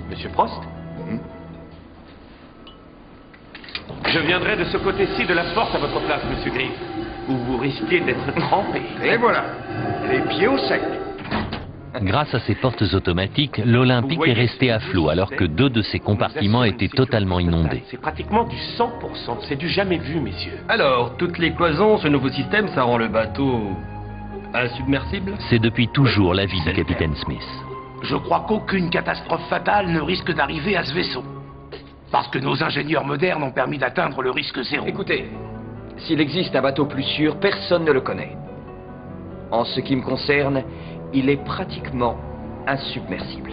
Monsieur Frost? Je viendrai de ce côté-ci de la porte à votre place, Monsieur Griff, où vous risquez d'être trempé. Et voilà, les pieds au sec. Grâce à ces portes automatiques, l'Olympique est resté à flot alors que 2 de ses compartiments étaient totalement inondés. C'est pratiquement du 100%, c'est du jamais vu, messieurs. Alors, toutes les cloisons, ce nouveau système, ça rend le bateau insubmersible? C'est depuis toujours l'avis du capitaine Smith. Je crois qu'aucune catastrophe fatale ne risque d'arriver à ce vaisseau. Parce que nos ingénieurs modernes ont permis d'atteindre le risque zéro. Écoutez, s'il existe un bateau plus sûr, personne ne le connaît. En ce qui me concerne, il est pratiquement insubmersible.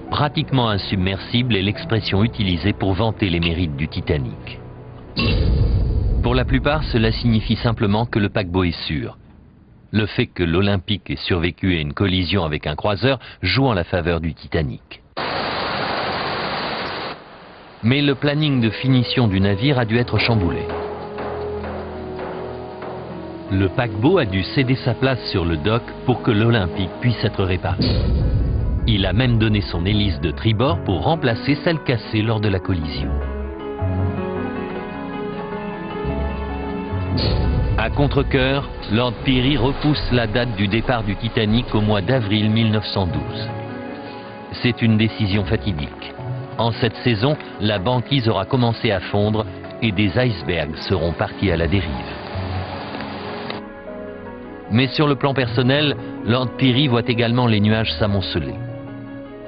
Pratiquement insubmersible est l'expression utilisée pour vanter les mérites du Titanic. Pour la plupart, cela signifie simplement que le paquebot est sûr. Le fait que l'Olympique ait survécu à une collision avec un croiseur joue en la faveur du Titanic. Mais le planning de finition du navire a dû être chamboulé. Le paquebot a dû céder sa place sur le dock pour que l'Olympique puisse être réparé. Il a même donné son hélice de tribord pour remplacer celle cassée lors de la collision. À contre-cœur, Lord Peary repousse la date du départ du Titanic au mois d'avril 1912. C'est une décision fatidique. En cette saison, la banquise aura commencé à fondre et des icebergs seront partis à la dérive. Mais sur le plan personnel, Lord Peary voit également les nuages s'amonceler.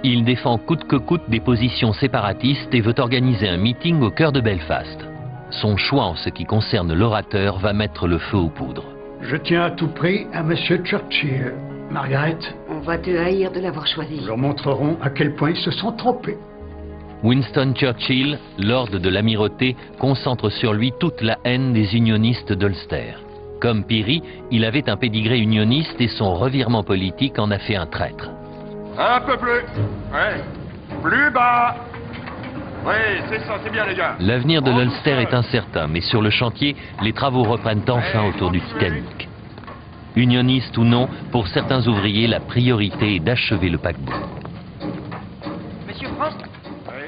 Il défend coûte que coûte des positions séparatistes et veut organiser un meeting au cœur de Belfast. Son choix en ce qui concerne l'orateur va mettre le feu aux poudres. Je tiens à tout prix à Monsieur Churchill. Margaret, On va te haïr de l'avoir choisi. nous leur montrerons à quel point ils se sont trompés. Winston Churchill, lord de l'amirauté, concentre sur lui toute la haine des unionistes d'Ulster. Comme Peary, il avait un pédigré unioniste et son revirement politique en a fait un traître. Un peu plus. Ouais. Plus bas. Oui, c'est ça, c'est bien les gars. L'avenir de l'Ulster est incertain, mais sur le chantier, les travaux reprennent enfin autour du Titanic. Unioniste ou non, pour certains ouvriers, la priorité est d'achever le paquebot. Monsieur Frost? Oui.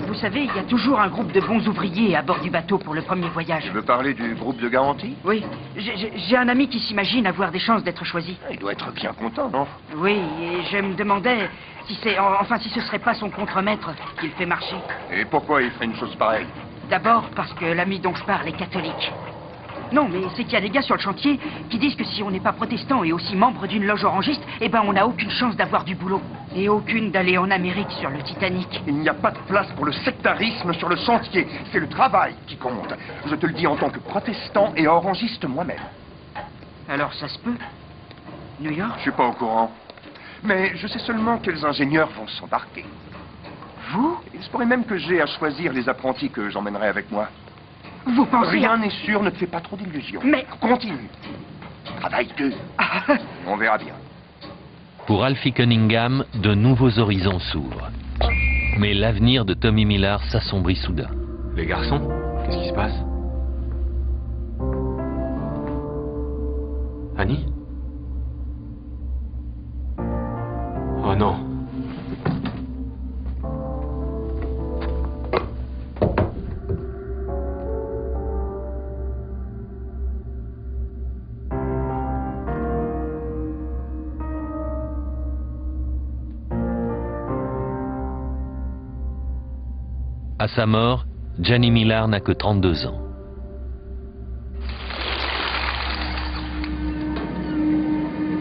Vous savez, il y a toujours un groupe de bons ouvriers à bord du bateau pour le premier voyage. Tu veux parler du groupe de garantie? Oui, j'ai un ami qui s'imagine avoir des chances d'être choisi. Il doit être bien content, non? Oui, et je me demandais si si ce serait pas son contremaître qui le fait marcher. Et pourquoi il ferait une chose pareille? D'abord parce que l'ami dont je parle est catholique. Non, mais c'est qu'il y a des gars sur le chantier qui disent que si on n'est pas protestant et aussi membre d'une loge orangiste, eh ben on n'a aucune chance d'avoir du boulot. Et aucune d'aller en Amérique sur le Titanic. Il n'y a pas de place pour le sectarisme sur le chantier. C'est le travail qui compte. Je te le dis en tant que protestant et orangiste moi-même. Alors ça se peut. New York? Je suis pas au courant. Mais je sais seulement quels ingénieurs vont s'embarquer. Vous? Il se pourrait même que j'ai à choisir les apprentis que j'emmènerai avec moi. Vous pensez... Rien n'est sûr, ne te fais pas trop d'illusions. Mais... Continue. Travaille dur. On verra bien. Pour Alfie Cunningham, de nouveaux horizons s'ouvrent. Mais l'avenir de Tommy Millard s'assombrit soudain. Les garçons, qu'est-ce qui se passe? Annie? Oh non. À sa mort, Johnny Millard n'a que 32 ans.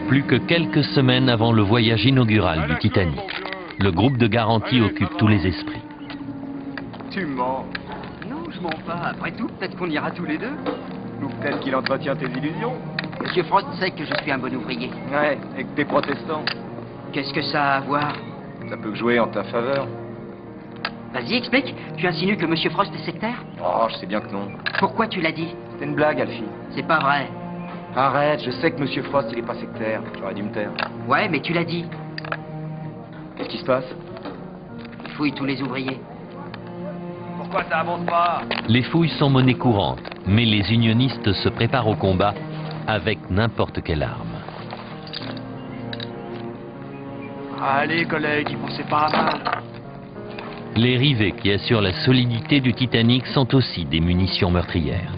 Plus que quelques semaines avant le voyage inaugural du Titanic, le groupe de garantie occupe tous les esprits. Tu mens. Non, je mens pas. Après tout, peut-être qu'on ira tous les deux. Ou peut-être qu'il entretient tes illusions. Monsieur Frost sait que je suis un bon ouvrier. Ouais, et que t'es protestant. Qu'est-ce que ça a à voir? Ça peut jouer en ta faveur. Vas-y, explique. Tu insinues que Monsieur Frost est sectaire? Oh, je sais bien que non. Pourquoi tu l'as dit? C'était une blague, Alfie. C'est pas vrai. Arrête, je sais que Monsieur Frost, il est pas sectaire. J'aurais dû me taire. Ouais, mais tu l'as dit. Qu'est-ce qui se passe? Il fouille tous les ouvriers. Pourquoi ça avance pas? Les fouilles sont monnaie courante, mais les unionistes se préparent au combat avec n'importe quelle arme. Allez, collègues, ils pensaient pas à mal. Les rivets qui assurent la solidité du Titanic sont aussi des munitions meurtrières.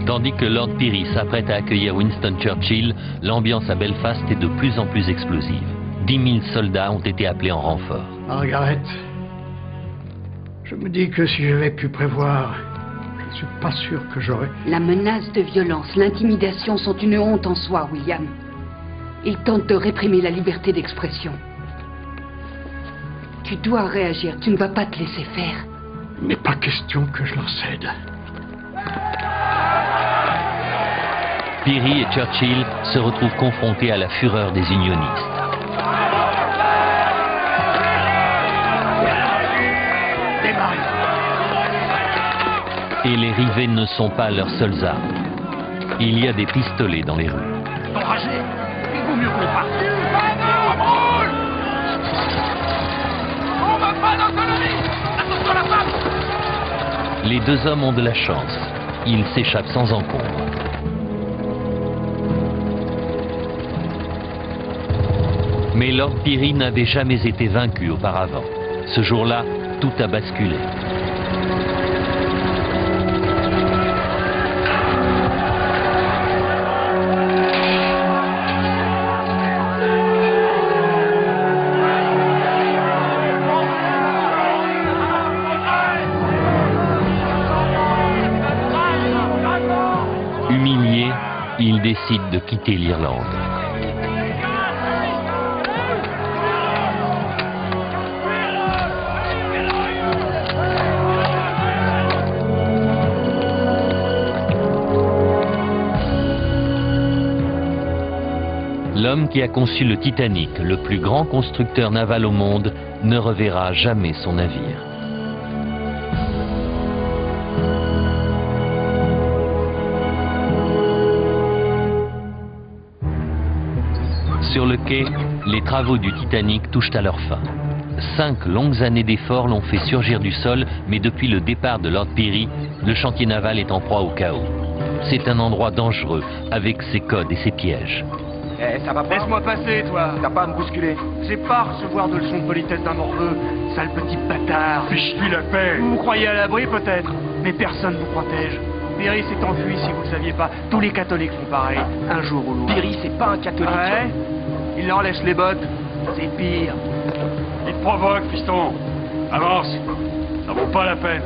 Tandis que Lord Pirrie s'apprête à accueillir Winston Churchill, l'ambiance à Belfast est de plus en plus explosive. 10 000 soldats ont été appelés en renfort. Margaret, je me dis que si j'avais pu prévoir, je ne suis pas sûr que j'aurais... La menace de violence, l'intimidation sont une honte en soi, William. Ils tentent de réprimer la liberté d'expression. Tu dois réagir, tu ne vas pas te laisser faire. Il n'est pas question que je leur cède. Pirrie et Churchill se retrouvent confrontés à la fureur des unionistes. Et les rivets ne sont pas leurs seules armes. Il y a des pistolets dans les rues. Enragé, il vaut mieux qu'on parte. On va pas d'autonomie. Attention à la femme. Les deux hommes ont de la chance. Ils s'échappent sans encombre. Mais Lord Pirrie n'avait jamais été vaincu auparavant. Ce jour-là, tout a basculé. Humilié, il décide de quitter l'Irlande. L'homme qui a conçu le Titanic, le plus grand constructeur naval au monde, ne reverra jamais son navire. Sur le quai, les travaux du Titanic touchent à leur fin. 5 longues années d'efforts l'ont fait surgir du sol, mais depuis le départ de Lord Pirrie, le chantier naval est en proie au chaos. C'est un endroit dangereux, avec ses codes et ses pièges. Eh, ça va pas. Laisse-moi passer, toi. T'as pas à me bousculer. J'ai pas à recevoir de leçons de politesse d'un morveux, sale petit bâtard. Fiche-lui la paix. Vous vous croyez à l'abri, peut-être, mais personne vous protège. Pirrie s'est enfui, si vous le saviez pas. Tous les catholiques font pareil, un jour ou l'autre. Pirrie, c'est pas un catholique. Ouais. Il leur lèche les bottes. C'est pire. Il te provoque, piston. Avance. Ça vaut pas la peine.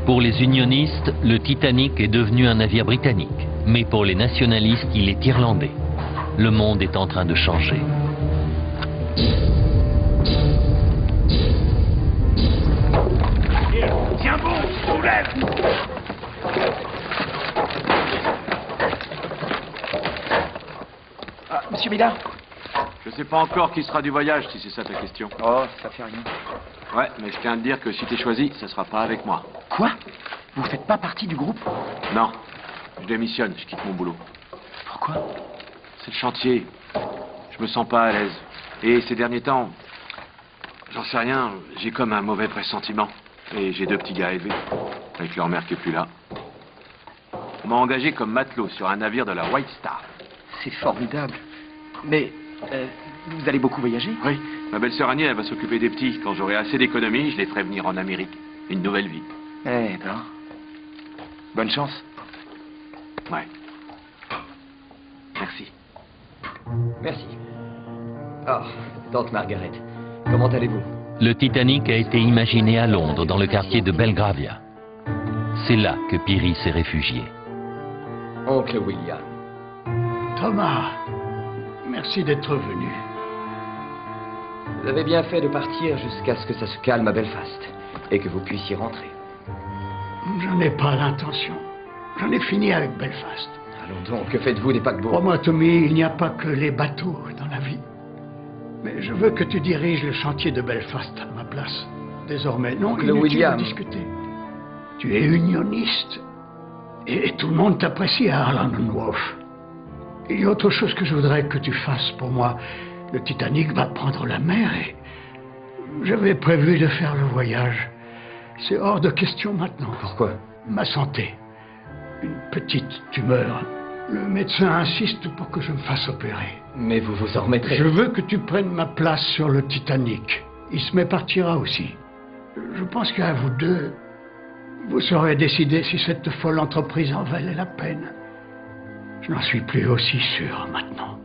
Pour les unionistes, le Titanic est devenu un navire britannique. Mais pour les nationalistes, il est irlandais. Le monde est en train de changer. Tiens bon, soulève. Ah, monsieur Millard. Je sais pas encore qui sera du voyage, si c'est ça ta question. Oh, ça fait rien. Ouais, mais je tiens à te dire que si t'es choisi, ça sera pas avec moi. Quoi? Vous faites pas partie du groupe? Non, je démissionne, je quitte mon boulot. Pourquoi? C'est le chantier. Je me sens pas à l'aise. Et ces derniers temps, j'en sais rien, j'ai comme un mauvais pressentiment. Et j'ai 2 petits gars à élever, avec leur mère qui est plus là. On m'a engagé comme matelot sur un navire de la White Star. C'est formidable. Mais, vous allez beaucoup voyager? Oui, ma belle-sœur Annie, elle va s'occuper des petits. Quand j'aurai assez d'économies, je les ferai venir en Amérique. Une nouvelle vie. Eh ben, bonne chance. Ouais. Merci. Merci. Ah, tante Margaret, comment allez-vous? Le Titanic a été imaginé à Londres, dans le quartier de Belgravia. C'est là que Pirrie s'est réfugié. Oncle William. Thomas, merci d'être venu. Vous avez bien fait de partir jusqu'à ce que ça se calme à Belfast et que vous puissiez rentrer. Je n'ai pas l'intention. J'en ai fini avec Belfast. Allons donc, que faites-vous des paquebots? Crois-moi, Tommy, il n'y a pas que les bateaux dans la vie. Mais je veux que tu diriges le chantier de Belfast à ma place. Désormais, non, Oncle inutile William. de discuter. Tu es unioniste. Et tout le monde t'apprécie à London Wharf. Il y a autre chose que je voudrais que tu fasses pour moi. Le Titanic va prendre la mer et j'avais prévu de faire le voyage. C'est hors de question maintenant. Pourquoi? Ma santé. Une petite tumeur. Le médecin insiste pour que je me fasse opérer. Mais vous vous en remettrez. Je veux que tu prennes ma place sur le Titanic. Ismay partira aussi. Je pense qu'à vous deux, vous saurez décider si cette folle entreprise en valait la peine. Je n'en suis plus aussi sûr maintenant.